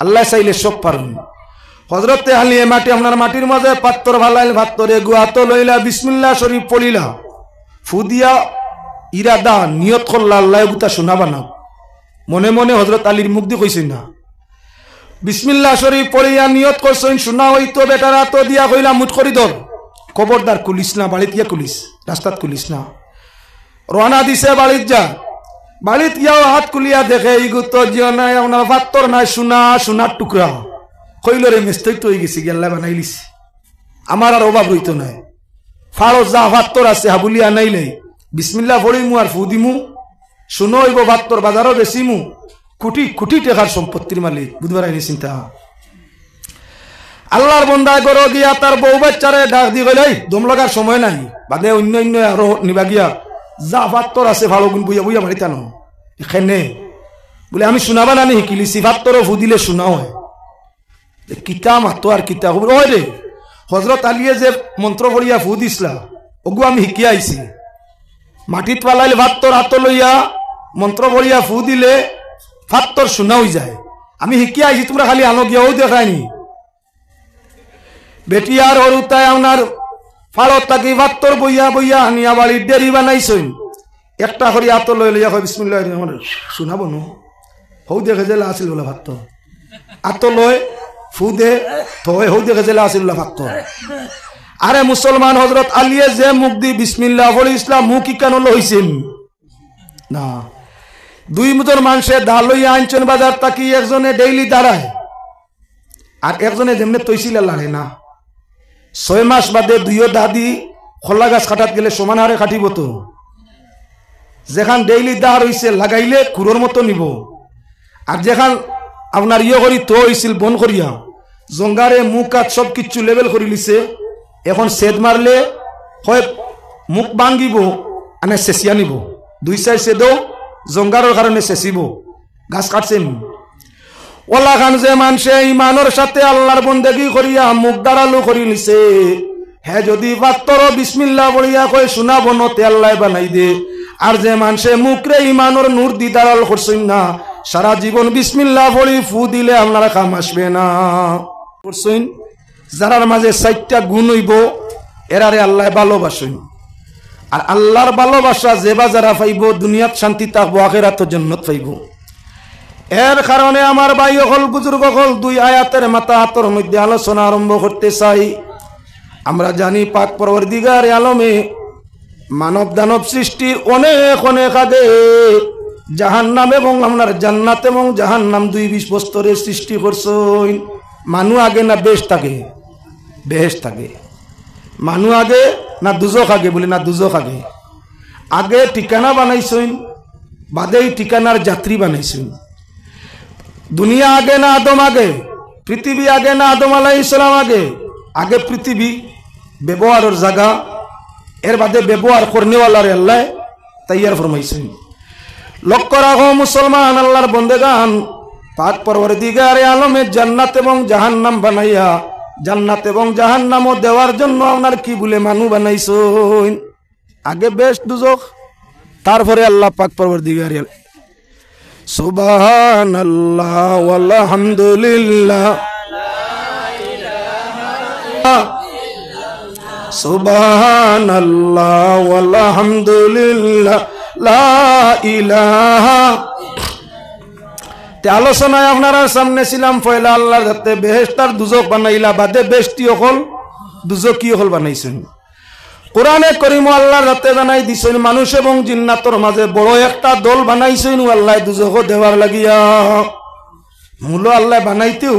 আল্লাহ চাইলে সব পারেন। হজরতে আলী মাটি আপনার মাটির মাঝে পাত্তর ভালাইল ভাত্তরে গুয়াত লইলা বিসমিল্লাহ শরীফ পড়িলা ফুদিয়া ইরাদা নিয়ত করলা আল্লাহ গুতা শোনাবা না। মনে মনে হজরত আলীর মুখ দিয়ে কইছেন না বিসমিল্লাহ শরীফ পড়িয়া নিয়ত করছেন শোনা হইতো বেটারা তো দিয়া কইলা মুঠ করি ধর খবরদার কুলিস না বাড়িত গিয়া কুলিস রাস্তাত কুলিস না। রওনা দিছে বাড়িত যা বাড়িত গিয়াও হাত কুলিয়া দেখে ইগুত জিও নাই আপনার পাত্তর নাই সোনা সোনার টুকরা কইল রে মিস্টেক তো হয়ে গেছি গেল্লা বানাইলিস আমার আর অভাব রইতো নাই ফাড়ো যা পাত্তর আছে হাবুলিয়া নাইলে বিসমিল্লাহ পড়িমু আর ফু দিমু শুনো হইব পাত্তর বাজারও বেচিমু কোটি কোটি টাকার সম্পত্তির মালিক বুধবার আইনি চিন্তা। আল্লাহর বন্দা গরো গিয়া তার বউ বাচ্চারে ডাক দি কইল দম লাগার সময় নাই বাদে অন্য অন্য আরো নিবা গিয়া যা পাত্তর আছে ভালো গুণ বুঝা বুঝা মারিতা ন এখানে বলে আমি শোনাবা না শিকিলিছি পাত্তরও ফু দিলে শোনা হয় কিতা মাতো আর কিতা ওই রে হজরত আলিয়ে যে মন্ত্র পড়িয়া ফু দিসলা ওগু আমি শিকিয়া আইছি মাটিত পালাইল ভাত্তর হাত লইয়া মন্ত্র পড়িয়া ফু দিলে ভাত্তর শোনা হয়ে যায় আমি শিকিয়া আইছি তোমরা খালি আনো গিয়াও দেখায়নি বেটি আর অরুতায় আপনার ফাড়ত থাকি ভাত্তর বইয়া বইয়া আনিয়া বাড়ির ডেরি বানাইছেন একটা করে হাত লই লইয়া বিসমিল্লাহ শোনাবো ন হৌ দেখে যে আসিল বলে ভাত্তর হাত লয় ফু দে থয় হৌ দেখে যে আসিল ভাত্তর। আরে মুসলমান হজরত আলিয়ে যে মুখ দি বিসমিল্লাহ বলে ইসলাম মুখ কি কেন লইছেন না দুই মুজন মানুষে দা লইয়া আনছেন বাজার তাকি একজনে ডেইলি দাঁড়ায় আর একজনে যেমনি তৈছিল লাড়ে না 6 মাস বাদে দুইও দাদি খোলা গাছ কাটাত গেলে সমান হারে কাটিব তো যেখান ডেইলি দাঁড় হইছে লাগাইলে কুড়োর মতো নিব আর যেখান আপনার ইয়ে করি তো হইছিল বন করিয়া জঙ্গারে মুখ কাত সব কিছু লেভেল করে লিছে এখন সেদ মারলে হয় মুখ ভাঙ্গিব আনে চেঁচিয়া নিব দুই সাইড সেদও জঙ্গারের কারণে চেঁচিব গাছ কাটছেন ওলা খান যে মানুষে ইমানের সাথে আল্লাহর বন্দেগি করিয়া মুখ দাঁড়ালো করি নিছে হ্যাঁ যদি পাত্তর বিসমিল্লাহ বলিয়া কই শোনা বনতে আল্লাহ বানাই দে আর যে মানুষে মুখরে ইমানের নূর দি দাঁড়াল করছেন না সারা জীবন বিসমিল্লাহ বলি ফু দিলে আপনারা কাম আসবে না করছেন যারার মাঝে 4টা গুণ হইব এরারে আল্লাহ ভালোবাসেন আর আল্লাহর ভালোবাসা যে বা যারা পাইব দুনিয়াত শান্তি থাকবো আখিরাত জান্নাত পাইব। এর কারণে আমার ভাই হল বুজুর্গ হল 2 আয়াতের মাথা হাতর মধ্যে আলোচনা আরম্ভ করতে চাই। আমরা জানি পাক পরওয়ারদিগার আলমে মানব দানব সৃষ্টির অনেক অনেক আগে জাহান্নাম এবং আপনার জান্নাত এবং জাহান্নাম 2 বস্তরের সৃষ্টি করছেন। মানু আগে না বেহেশত থাকে বেহেশত থাকে মানু আগে না দুজখ আগে বলে না দুজখ আগে আগে ঠিকানা বানাইছেন বাদে ঠিকানার যাত্রী বানাইছেন। দুনিয়া আগে না আদম আগে পৃথিবী আগে না আদম আলাইহিস সালাম আগে আগে পৃথিবী ব্যবহারের জায়গা এর বাদে ব্যবহার করনেওয়ালার আল্লাহ তৈয়ার ফরমাইছেন। লক্ষ্য রাখো মুসলমান আল্লাহর বন্দেগান পাক পরওয়ারদিগারে আলমে জান্নাত এবং জাহান্নাম বানাইয়া জান্নাত এবং জাহান্নামও দেওয়ার জন্য আপনার কি বলে মানু বানাইছেন আগে বেশ দুজখ তারপরে আল্লাহ পাক পরওয়ারদিগারে সুবহানাল্লাহ ওয়ালহামদুলিল্লাহ সুবহানাল্লাহ ওয়ালহামদুলিল্লাহ লা ইলাহা। তে আলোচনায় আপনারা সামনে ছিলাম পয়লা আল্লাহর যাতে বেহেশত আর দুজখ বানাইলা বাদে বেহেশতি হল দুজকি হল বানাইছেন। কোরআনে করিম আল্লাহর যাতে জানাই দিছেন মানুষ এবং জিন্নাতর মাঝে বড় একটা দল বানাইছেন আল্লাহ দুজখ দেওয়ার লাগিয়া। মূল আল্লাহ বানাইতেও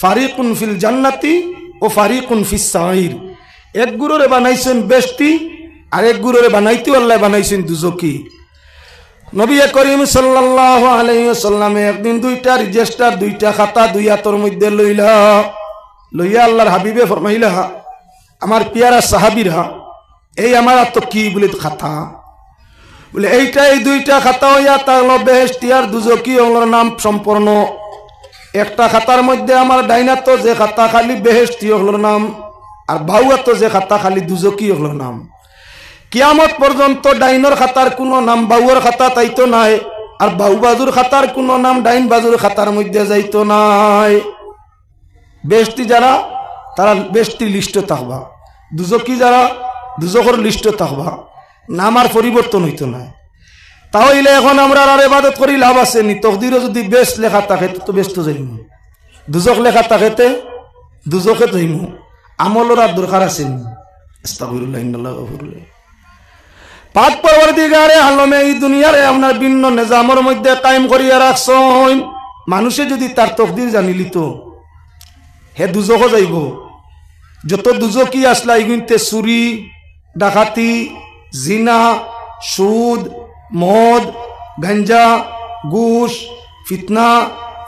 ফারিকুন ফিল জান্নাতি ও ফারিকুন ফিস সাইর এক গুরুরে বানাইছেন বেহেশতি আর এক গুরুরে বানাইতেও আল্লাহ বানাইছেন দুজকি। নবী করিম সাল্লাল্লাহু আলাইহি ওয়াসাল্লাম একদিন 2টা রেজিস্টার 2টা খাতা 2 হাতের মধ্যে লইয়া আল্লাহর হাবিবে ফরমাইলা আমার পিয়ারা সাহাবীরা এই আমার তো কি বলে খাতা বলে এইটা এই 2টা খাতা হইয়া তাহলে বেহেশতি আর দুজকি ওগুলোর নাম সম্পূর্ণ একটা খাতার মধ্যে আমার ডাইনাতো যে খাতা খালি বেহেশতি ওগুলোর নাম আর বাউয়াতো যে খাতা খালি দুজকি ওগুলোর নাম। কিয়ামত পর্যন্ত ডাইনর খাতার কোনো নাম বাউর খাতা তাইতো নাই আর বাউ বাজুর খাতার কোন নাম ডাইন বাজুর খাতার মধ্যে যাইতো নাই। বেহেশতি যারা তারা বেহেশতি লিস্টে থাকবা, দুজকি যারা দুজকের লিস্টে থাকবা, নাম আর পরিবর্তন হইতো না। তাহলে এখন আমরা আর ইবাদত করি লাভ আছে নি? তকদিরও যদি বেশ লেখা থাকে তো বেশ তো যাইম, দুজক লেখা থাকেতে দুজকে যাইম, আমলের আর দরকার আছে নি? আস্তাগফিরুল্লাহ ইন্নাল্লাহু গফুরুর। পাক পরবর্তীকারে আলমে এই দুনিয়ারে আপনার ভিন্ন নিজামের মধ্যে কায়েম করিয়া রাখছেন। মানুষে যদি তার তকদির জানিলিত হে দুজক যাইব। যত দুজকি আসলা এগুনতে চুরি ডাকাতি জিনা সুদ মদ গাঞ্জা ঘুষ ফিতনা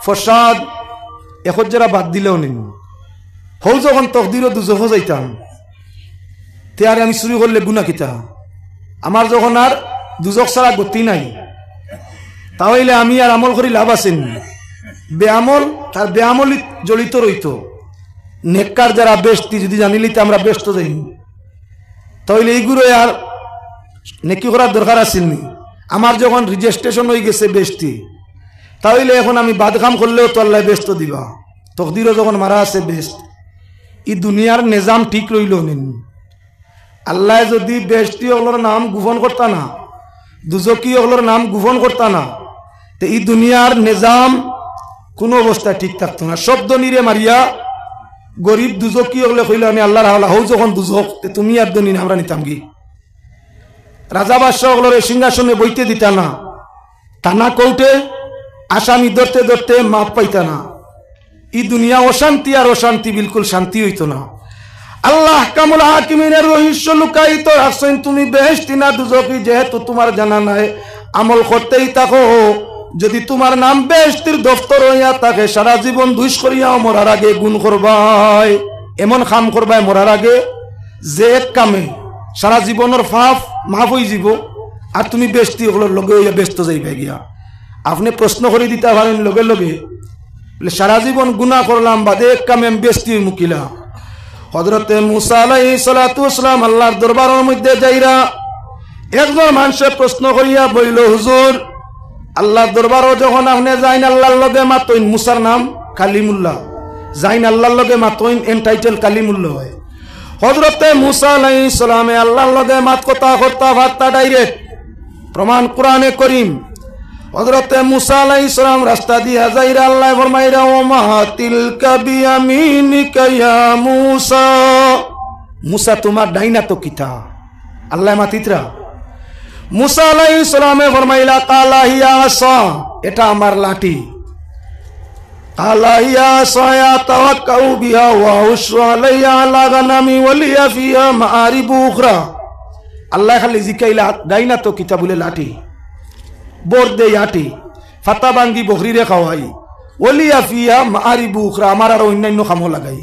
ফসাদ এখন যারা বাদ দিলেও নেই। হৌ যখন তকদিরও দুজক যাইতাম তে আর আমি চুরি করলে গুণা কিতা? আমার যখন আর দুজক ছাড়া গতি নাই, তাহলে আমি আর আমল করি লাভ আছেন? বেআমল তার বেআমলি জড়িত রইত। নেককার যারা বেশতি যদি জানিলিতে আমরা ব্যস্ত যাই, তাহলে এইগুলো আর নেকি করার দরকার আসেনি। আমার যখন রেজিস্ট্রেশন হয়ে গেছে বেশতি, তাহলে এখন আমি বাদকাম করলেও তো আল্লাহ ব্যস্ত দিবা। তকদিরও যখন মারা আছে বেস্ট, এই দুনিয়ার নিজাম ঠিক রইল নেন। আল্লাহ যদি বেশতি ওগুলোর নাম গোপন করতা না, দুজকি ওগুলোর নাম গোপন করতা না, তো এই দুনিয়ার নিজাম কোনো অবস্থায় ঠিক থাকতো না। শব্দ নিরে মারিয়া গরিব দুজকি ওগুলো কইলে আমি আল্লাহর হাওলা হও যখন দুজক তুমি আর দনি আমরা নিতাম কি? রাজা বাদশাহ ওগুলোর সিংহাসনে বইতে দিতা না, থানা কোর্টে আসামি ধরতে ধরতে মাপ পাইতা না। এই দুনিয়া অশান্তি আর অশান্তি, বিলকুল শান্তি হইতো না। আল্লাহ কামুল হাকিমিনের রহস্য লুকায়িত রাখছেন। তুমি বেহেশতি না দুজকি যেহেতু তোমার জানা নাই, আমল করতেই থাকো। যদি তোমার নাম বেহেশতির দফতর হইয়া থাকে, সারা জীবন দুষ করিয়াও মরার আগে গুণ করবাই, এমন কাম করবাই মরার আগে যে এক কামে সারা জীবনের পাপ মাফ হয়ে যাব। আর তুমি বেহেশতি ওগুলোর লগে হইয়া ব্যস্ত যাইবে গিয়া। আপনি প্রশ্ন করে দিতে পারেন লগে লগে, সারা জীবন গুনাহ করলাম বাদে এক কামে আমি বেহেশতি মুকিলা। হযরতে মুসা আলাইহিস সালাতু ওয়াস সালাম আল্লাহর দরবারের মধ্যে যাইরা একজন মানুষে প্রশ্ন করিয়া বইল, হুজুর আল্লাহর দরবারও যখন আপনি যাইন আল্লাহর লগে মাতইন, মুসার নাম কালিমুল্লাহ, যাইন আল্লাহর লগে মাতইন এনটাইটেল কালিমুল্লাহ হয়। হযরতে মুসা আলাইহিস সালামে আল্লাহর লগে মাত কথা করতা ভার্তা ডাইরেক্ট, প্রমাণ কোরআনে করিম। হযরতে মুসা আলাইহিস সালাম রাস্তা দিয়া যাইরা আল্লাহ ফরমাইরা, ও মা তিলকা বিয়ামিনিকা ইয়া মুসা, মুসা তোমার ডাইনা তো কিতা? আল্লাহ মাতিতরা। মুসা আলাইহিস সালামে ফরমাইলা, কালা হিয়া আসা, এটা আমার লাঠি। কালা হিয়া আসা তাওয়াক্কাউ বিহা ওয়া উশু আলাইহা আলা গানামি ওয়া লিয়া ফিহা মাআরিবু উখরা। আল্লাহ খালি জিকাইলা ডাইনা তো কিতা বলে লাঠি, বোর দে আটি ফাতা বাঙ্গি বকরিরে খাওয়াই, ওলিয়া ফিয়া মাআরিবু উখরা, আমার আর অন্যান্য কামও লাগাই।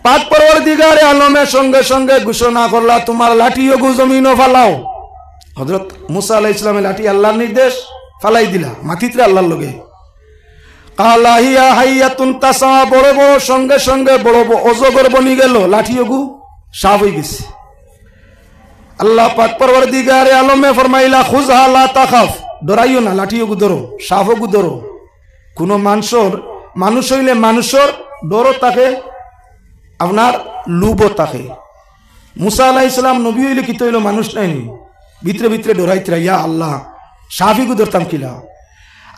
পাক পরওয়ারদিগারে আলমের সঙ্গে সঙ্গে ঘোষণা করলা, তোমার লাঠিও গো জমিনও ফালাও। হযরত মুসা আলাইহিস সালামের লাঠি আল্লাহর নির্দেশ, ফালাই দিলা মাটিতে আল্লাহর লগে। কালা হিয়া হাইয়াতুন তাসা, বড় বড় সঙ্গে সঙ্গে বড় বড় অজগর বনি গেল, লাঠিও গো সাফ হয়ে গেছে। আল্লাহ পাক পরওয়ারদিগারে আলমে ফরমাইলা, খুযহা লা তাখাফ, ডরাইও না, লাঠিও গো ধরো, সাফও গো ধরো। কোন মানুষ হইলে মানুষের ডরও থাকে, আপনার লুবও থাকে। মুসা আলাইহিস সালাম নবী হইলে কি হইল মানুষ নাই, ভিতরে ভিতরে ডরাইতরা, ইয়া আল্লাহ সাফি গো ধরতাম কিলা।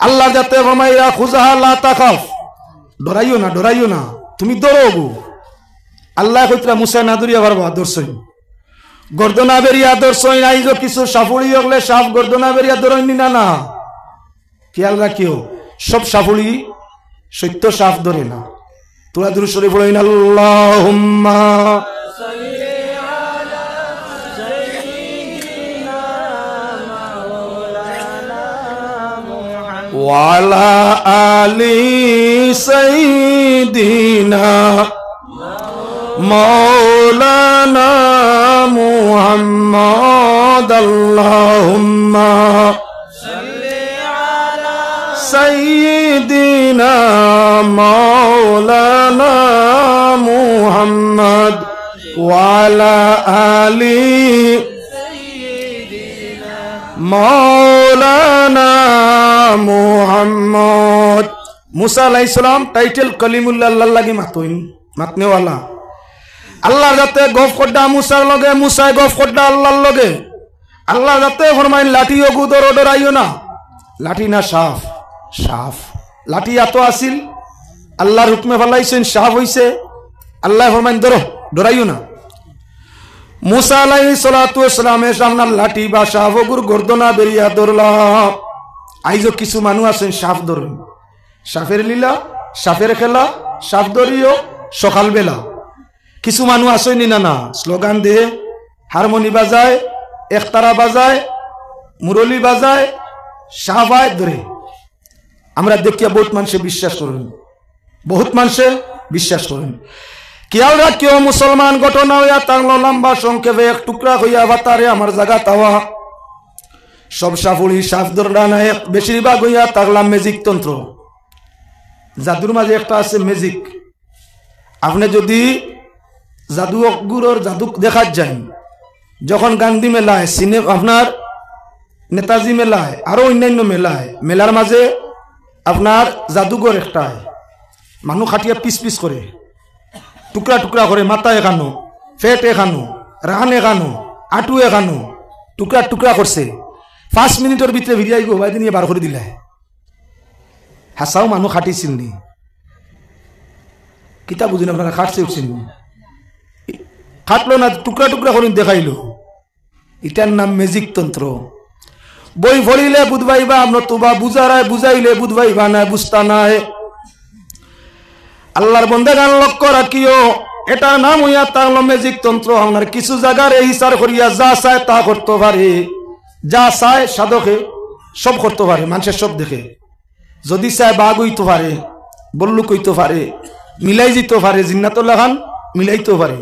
আল্লাহ যাতে ফরমাইয়া, খুযহা লা তাখাফ, ডরাইও না, ডরাইও না, তুমি ধরো গো। আল্লাহ কইতরা মুসা না ধরিয়া পারবা, ধরছই গর্দনা বেরিয়া ধরছই। নাই যে কিছু সাফুড়ি হলে সাফ গর্দনা বেরিয়া ধরইনি না, না খেয়াল রাখিও, সব সাফুড়ি সত্য সাফ ধরে না। তোরা দুরূদ শরীফ পড়েন, আল্লাহুম্মা সাল্লি আলা সাইয়্যিদিনা মাওলানা মুহাম্মদ ওয়া আলা আলি সাইয়্যিদিনা মাওলানা মুহাম্মদ। আল্লাহুম্মা সাল্লি আলা সাইয়্যিদিনা মাওলানা মুহাম্মদ ওয়া আলা আলি সাইয়্যিদিনা মৌলানা মুহাম্মদ। মুসা আলাইহিস সালাম টাইটেল কলিমুল্লাহ, আল্লাহর লাগি মাতইন, মাতনেওয়ালা। আল্লাহ যাতে গফ করডা মুসার লগে, মুসায় গফ করডা আল্লাহর লগে। আল্লাহ যাতে ফরমাইন লাঠি ও গুদর ডরাইও না, লাঠি না সাফ, সাফ লাঠি এত আসিল আল্লাহর হুকমে ফেলাইছেন, সাফ হইছে। আল্লাহ ফরমাইন ধরো, ডরাইও না। মুসা আলাইহিস সালাতু ওয়াস সালামের সামনে লাঠি বা সাফ ওগুর গর্দনা বেরিয়া ধরলা। আইজো কিছু মানুষ আছেন সাফ ধরুন, সাফের লীলা, সাফের খেলা, সাফ ধরিও সকালবেলা। কিছু মানুষ আসেনি না না স্লোগান দিয়ে, হারমোনি বাজায়, একতারা বাজায়, মুরলি বাজায়, সাফায় ধরে। আমরা দেখিয়া বহুত মানুষে বিশ্বাস করেন, বহুত মানুষে বিশ্বাস করেন। খেয়াল রাখিও মুসলমান ঘটনা হইয়া তাংলো লম্বা সংক্ষেপে এক টুকরা হইয়া বাতারে আমার জায়গা তাওয়া সব সাফুড়ি সাফ দরডা নাই, বেশিরভাগ হইয়া তাগলাম ম্যাজিক তন্ত্র। জাদুর মাঝে একটা আছে ম্যাজিক। আপনি যদি জাদুগুরোর জাদু দেখার যান, যখন গান্ধী মেলায়, আপনার নেতাজি মেলায়, আরো অন্যান্য মেলায়, মেলার মাঝে আপনার জাদুঘর একটা মানুষ খাটিয়া পিস পিস করে, টুকরা টুকরা করে, মাথা এখানো, ফেট এখানো, রান এখানো, আটু এখানো, টুকরা টুকরা করছে। 5 মিনিটের ভিতরে ভিড়াই গো বাইরে নিয়ে বার করে দিলে। হাসাও মানুষ খাটিছিল নি, কিতা বুঝিন আপনারা, খাটছে উঠছেন, খাটলো না, টুকরা টুকরা করে দেখাইলো। এটার নাম ম্যাজিক তন্ত্র। বই পড়িলে বুঝবাইবা, আমরা তোবা বুঝারায় বুঝাইলে বুঝবাইবা না, বুঝতা নাই। আল্লাহর বন্দেগান লক্ষ্য রাখিও, এটার নাম হইয়া তাহলে ম্যাজিক তন্ত্র। আপনার কিছু জায়গার এই হিসার করিয়া যা চায় তা করতে পারে, যা চায় সাধকে সব করতে পারে, মানুষের সব দেখে। যদি চায় বাঘ হইতে পারে, বল্লুক হইতে পারে, মিলাই যেতে পারে, জিন্নাতুল্লাহ খান মিলাইতে পারে,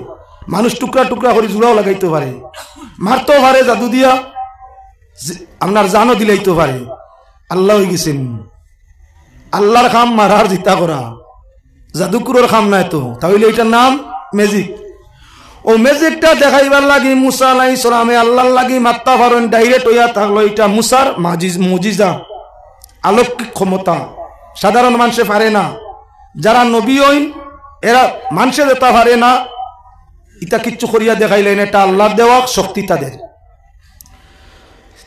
মানুষ টুকরা টুকরা করে জোড়াও লাগাইতে পারে, মারতেও পারে জাদু দিয়া, আপনার জানও দিলাইতে পারে। আল্লাহ হয়ে গেছেন, আল্লাহর খাম মারার জিতা করা, জাদুকুরের খাম নাই তো। তাহলে এটার নাম ম্যাজিক। ও ম্যাজিকটা দেখাইবার লাগি মুসা আলাইহিস সালামে আল্লাহর লাগি মাত্তা পারেন, ডাইরেক্ট হইয়া থাকলো। এটা মুসার মুজিজা, অলৌকিক ক্ষমতা, সাধারণ মানুষে পারে না। যারা নবী হইন এরা মানুষে যেতে পারে না, ইটা কিচ্ছু করিয়া দেখাইলেন, এটা আল্লাহর দেওয়া শক্তি তাদের।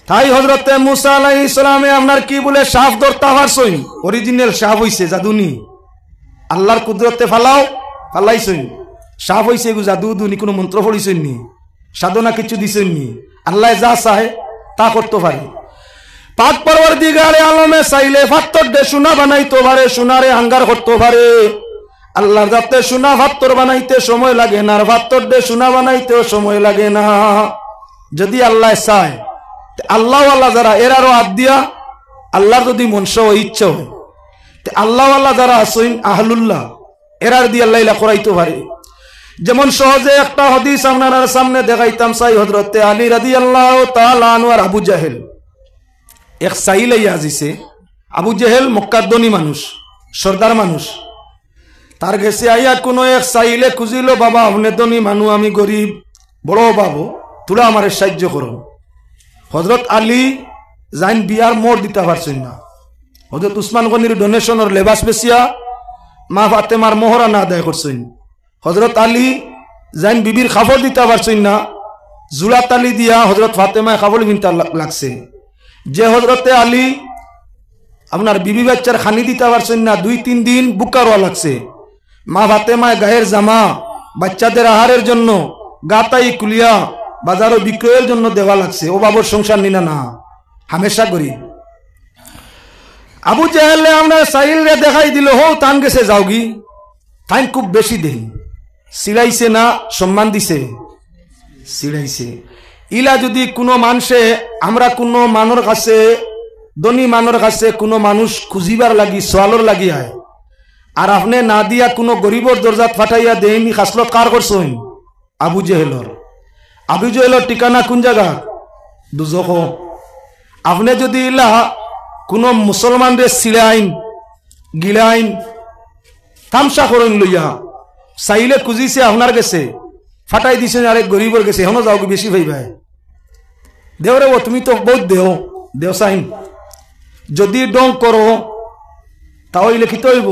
তাই হযরতে মুসা আলাইহিস সালামে আপনার কি বলে সাফ ধরতে পারছই, অরিজিনাল সাফ হইছে, জাদুনি আল্লাহর কুদরতে ফালাও ফালাইছই, সাফ হইছে। এগু জাদু দুনি কোনো মন্ত্র পড়িছই নি, সাধনা কিছু দিছই নি, আল্লাহ যা চায় তা করতে পারে। পাক পরওয়ারদিগারে আলমে চাইলে পাথর দে সোনা বানাইতে পারে, সোনারে আঙ্গার করতে পারে। আল্লাহর যাতে সোনা পাথর বানাইতে সময় লাগে না, আর পাথর দে সোনা বানাইতেও সময় লাগে না। যদি আল্লাহ চায়, আল্লাহ আল্লাহ যারা এরারও হাত দিয়া আল্লাহর যদি মনসা ও ইচ্ছা হয়, আল্লাহ আল্লাহ যারা আসইন আহলুল্লাহ, এরার দিয়ে আল্লাহ করাইতে পারে। যেমন সহজে একটা হাদিস আপনার সামনে দেখাইতাম চাই। হযরতে আলী রাদিয়াল্লাহু তাআলা আনহু আর আবু জাহেল এক সাইলে আজিছে। আবু জাহেল মক্কার ধনী মানুষ, সর্দার মানুষ। তার গেছে আইয়া কোনো এক সাইলে খুঁজিল, বাবা আপনি ধনী মানুষ, আমি গরিব, বড় বাবু, তোরা আমার সাহায্য করো। হযরত আলী যাইন বিয়ার মোড় দিতে পারছেন না। হযরত উসমান গনির ডোনেশনের লেবাস বেসিয়া মা ফাতেমার মোহরানা আদায় করছেন। হযরত আলী যাইন বিবির খাফর দিতে পারছেন না, জুড়া তালি দিয়া হযরত ফাতেমায় খাফর কিনতে লাগছে। যে হযরতে আলী আপনার বিবি বাচ্চার খানি দিতে পারছেন না, 2-3 দিন বুকা রোয়া লাগছে। মা ফাতেমায় গায়ের জামা বাচ্চাদের আহারের জন্য গাতাই কুলিয়া বাজারও বিক্রয়ের জন্য দেওয়া লাগছে। ও বাবুর সংসার নিনা না, হামেশা করি। আবু জাহেলে আমরা সাইল রে দেখাই দিল, হো তান গেছে যাওগি, তাই খুব বেশি দেই, সিলাইছে না সম্মান দিছে, সিলাইছে। ইলা যদি কোনো মানুষে, আমরা কোনো মানুষ কাছে, ধনী মানুষ কাছে কোনো মানুষ খুঁজিবার লাগি সোয়ালর লাগি হয়, আর আপনি না দিয়া কোনো গরিবর দরজাত ফাটাইয়া দেয়নি, খাসলত কার করছেন? আবু জাহেলর। আবু জাহেলর ঠিকানা কোন জায়গা? দুজখ। আপনি যদি ইলা কোনো মুসলমানরে সিলাইন গিলাইন তামসা করেন লইয়া চাইলে খুঁজিছে আপনার গেছে, ফাটাই দিছেন আরেক গরিবর গেছে, এখনো যাও বেশি ভাই ভাই। দেও রে, ও তুমি তো বহুত দেও দেও সাইন, যদি ডং করো তাহলে লিখিত হইব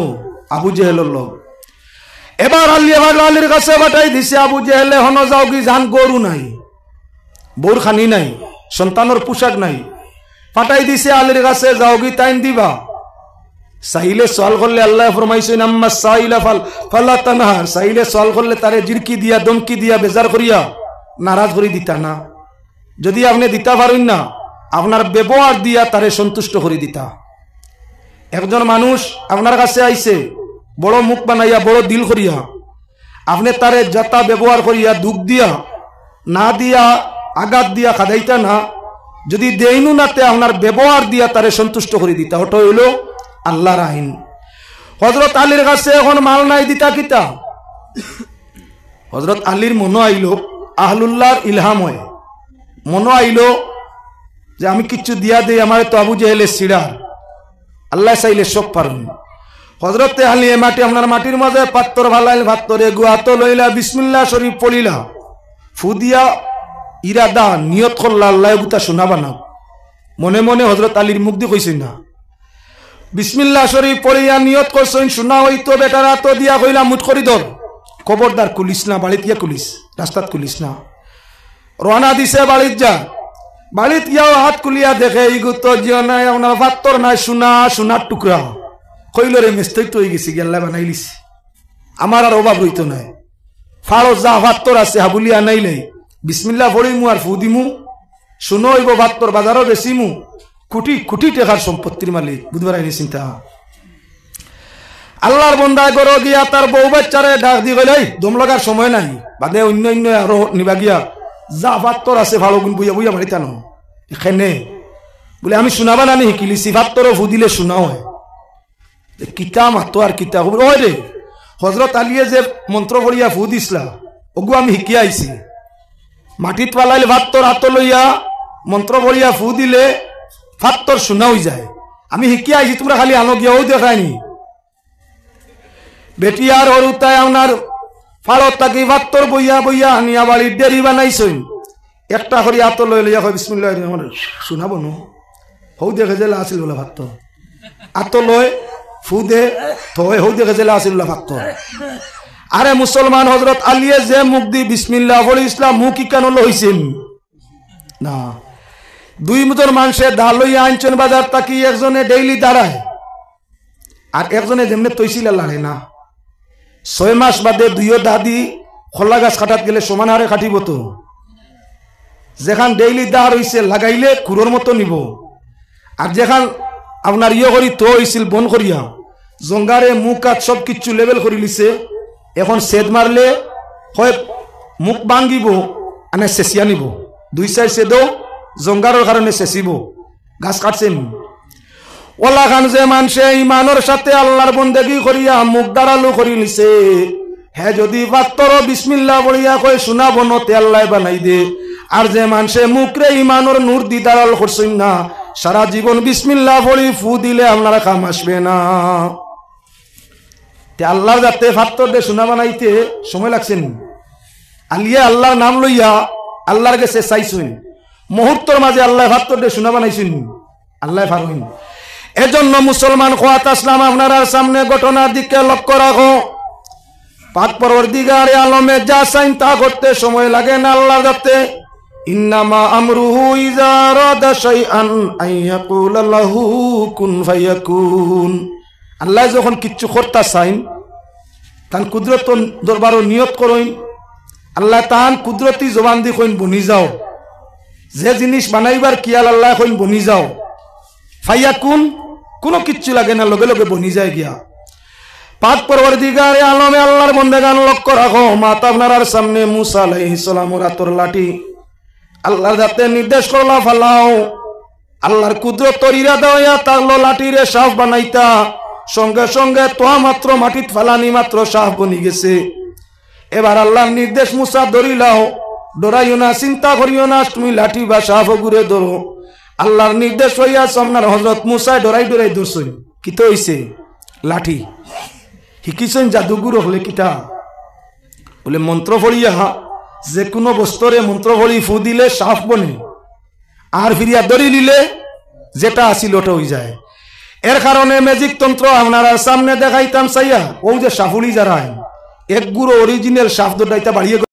আবু জেহেলের লোক। এবার আলীর কাছে বাটাই দিছে আবু জেহেলে, হন যাও কি জান গরু নাই, বউর খানি নাই, সন্তানের পোশাক নাই, পাঠাই দিছে আলীর কাছে, যাও কি তাইন দিবা। সাহিলে সওয়াল করলে আল্লাহ ফরমাইছেন আম্মা সাইলা ফালা তানহার, সাহিলে সওয়াল করলে তারে জিরকি দিয়া দমকি দিয়া বেজার করিয়া নারাজ করে দিতা না, যদি আপনি দিতা পারেন না আপনার ব্যবহার দিয়া তারে সন্তুষ্ট করে দিতা। একজন মানুষ আপনার কাছে আইছে বড় মুখ বানাইয়া বড় দিল করিয়া, আপনি তারে যাতা ব্যবহার করিয়া দুঃখ দিয়া না দিয়া আঘাত দিয়া খাদাইতা না, যদি দেইনু নাতে আপনার ব্যবহার দিয়া তারে সন্তুষ্ট করে দিতা, ওটা হইল আল্লাহর আইন। হযরত আলীর কাছে এখন মাল নাই, দিতা কিতা? হযরত আলীর মনে আইল, আহলুল্লাহর ইলহাম হয়, মনে আইল যে আমি কিচ্ছু দিয়া দেই, আমার তো আবু জেহেলের সিড়ার, আল্লাহ চাইলে সব পারেন। হযরতে আলী মাটি আপনার মাটির মাঝে পাত্তর ভালাইল, ভাত্তরে গুয়াত লইলা, বিসমিল্লাহ শরীফ পড়িলা, ফুদিয়া ইরাদা নিয়ত করলা আল্লাহ গুতা শোনাবা না। মনে মনে হযরত আলীর মুখ দিয়ে কইছেন না, বিসমিল্লাহ শরীফ পড়িয়া নিয়ত করছেন শোনা হইতো, বেটারা তো দিয়া কইলা মুঠ করি ধর, খবরদার কুলিস না, বাড়িত গিয়া কুলিস, রাস্তাত কুলিস না। রওনা দিছে বাড়িত যা, বাড়িত গিয়াও হাত কুলিয়া দেখে ইগুত জিও নাই, আপনার পাত্তর নাই, সোনার টুকরা। কইল রে মেস্তই তো হয়ে গেছি, গেল্লা বানাইলিস, আমার আর অভাব রইতো নাই, ফাড়ো যা পাত্তর আছে হাবুলিয়া নাইলে বিসমিল্লাহ পড়িমু আর ফু দিমু, শুনো হইব পাত্তর বাজারও বেচিমু, কোটি কোটি টাকার সম্পত্তির মালিক। বুধবার আইনি চিন্তা। আল্লাহর বন্দায় গড় গিয়া তার বউ বাচ্চারে ডাক দি গেল, দম লাগার সময় নাই, বাদে অন্য অন্য আরো নিবা গিয়া যা পাত্তর আছে ভালো গুণ বুঝা বুঝা মারিতা ন এখানে বলে আমি শোনাবা নানি শিকিলিছি, পাত্তরও ফু দিলে শোনা হয়, কিতা মাতো আর কিতা ওই রে হযরত আলীয়ে যে মন্ত্র করিয়া ফু দিছলা ওগু আমি শিকিয়া আইছি, মাটিত পালাইলে পাত্তর হাত লইয়া মন্ত্র করিয়া ফু দিলে পাত্তর শোনা হয়ে যায়, আমি শিকিয়া আইছি, তোমরা খালি আনো গিয়াও দেখায়নি। বেটি আর হরুতায় আপনার ফাড়ত থাকি পাত্তর বইয়া বইয়া আনিয়া বাড়ির ডেরি বানাইছেন, একটা করে হাত লই লইয়া কয় বিসমিল্লাহ শোনাবো নো, হৌ দেখে যে আসিল বলে ভাত আত লয় ফু দে থয়, হৌ দেখে যে আসিল বলে ভাত। আরে মুসলমান, হযরত আলীয়ে যে মুখ দি বিসমিল্লাহ বলে ইসলাম মুখ কি কেন লইছেন না, দুই মুজর মানুষে দা লইয়া আনছেন বাজার তাকি, একজনে ডেইলি দাঁড়ায় আর একজনে যেমনি তৈছিল লাড়ে না। 6 মাস বাদে দুইও দাদি খোলা গাছ কাটাত গেলে সমান হারে কাটিব, তো যেখান ডেইলি দাঁড় হইছে লাগাইলে কুড়োর মতো নিব, আর যেখান আপনার ইয়ে করি তো হইছিল বন করিয়া জঙ্গারে মুখ কাত সব কিচ্ছু লেভেল করে লিছে, এখন সেদ মারলে হয় মুখ ভাঙ্গিব আনে চেঁচিয়া নিব, 2 সাইড সেদও জঙ্গারের কারণে চেঁচিব, গাছ কাটছেন। ওলা খান যে মানুষে ইমানের সাথে আল্লাহর বন্দেগী করিয়া মুখ দাঁড়ালো করি নিছে, হ্যাঁ যদি পাত্তর বিসমিল্লাহ বলিয়া কই শোনাবো নতে আল্লাহ বানাই দে, আর যে মানুষে মুখরে ইমানের নূর দি দাঁড়াল করছেন না, সারা জীবন বিসমিল্লাহ বলি ফু দিলে আপনারা কাম আসবে না। আল্লাহর যাতে পাত্তর দিয়ে শোনা বানাইতে সময় লাগছেন, আলিয়া আল্লাহর নাম লইয়া আল্লাহর কাছে চাইছেন, মুহূর্তের মাঝে আল্লাহ পাত্তর দিয়ে শোনা বানাইছেন, আল্লাহ পারবেন। এজন্য মুসলমান খোয়াত আসলাম, আপনার সামনে ঘটনার দিকে লক্ষ্য রাখো। পাক পরওয়ারদিগারে আলমে যা চাইন তা করতে সময় লাগে না আল্লাহর যাতে, ইন্নামা আমরুহু ইযা আরাদা শাইআন আইয়াকুলা লাহু কুন ফায়াকুন। আল্লাহ যখন কিচ্ছু করতে চাইন তান কুদরত দরবারও নিয়ত করইন, আল্লাহ তান কুদরতি জবান দি কইন বনি যাও, যে জিনিস বানাইবার কিয়াল আল্লাহ কইন বনি যাও, ফায়াকুন কোনো কিচ্ছু লাগে না, লগে লগে বনি যায় গিয়া। পাক পরওয়ারদিগারে আলমে আল্লাহর বন্দেগান লক্ষ্য রাখো। মাতা আপনার সামনে মুসা আলাইহিস সালামের হাতের লাঠি আল্লাহর যাতে নির্দেশ করলা ফালাও, আল্লাহর কুদরতর ইরাদা হইয়া তাগলো লাঠিরে সাফ বানাইতা, সঙ্গে সঙ্গে তোয়া মাত্র মাটিত ফালানি মাত্র সাফ বনি গেছে। এবার আল্লাহর নির্দেশ মুসা ধরিলাও, ডরাইও না, চিন্তা করিও না, তুমি লাঠি বা সাফ ঘুরে ধরো। আল্লাহর নির্দেশ হইয়া আপনার হযরত মুসায় ডরাই ডরাই ধরছেন, কিতো হইছে লাঠি শিকিছেন, জাদুগুরু হলে কিতা বলে মন্ত্র পড়িয়া যে কোনো বস্তুরে মন্ত্র পড়ি ফু দিলে সাফ বনে, আর ফিরিয়া দড়ি নিলে যেটা আসিল ওটা হয়ে যায়। এর কারণে ম্যাজিক তন্ত্র আপনারা সামনে দেখাইতাম চাইয়া ও যে সাফুলি যারা এক গুঁড়ো অরিজিনাল সাফ দৌড়াইতে বাড়িয়ে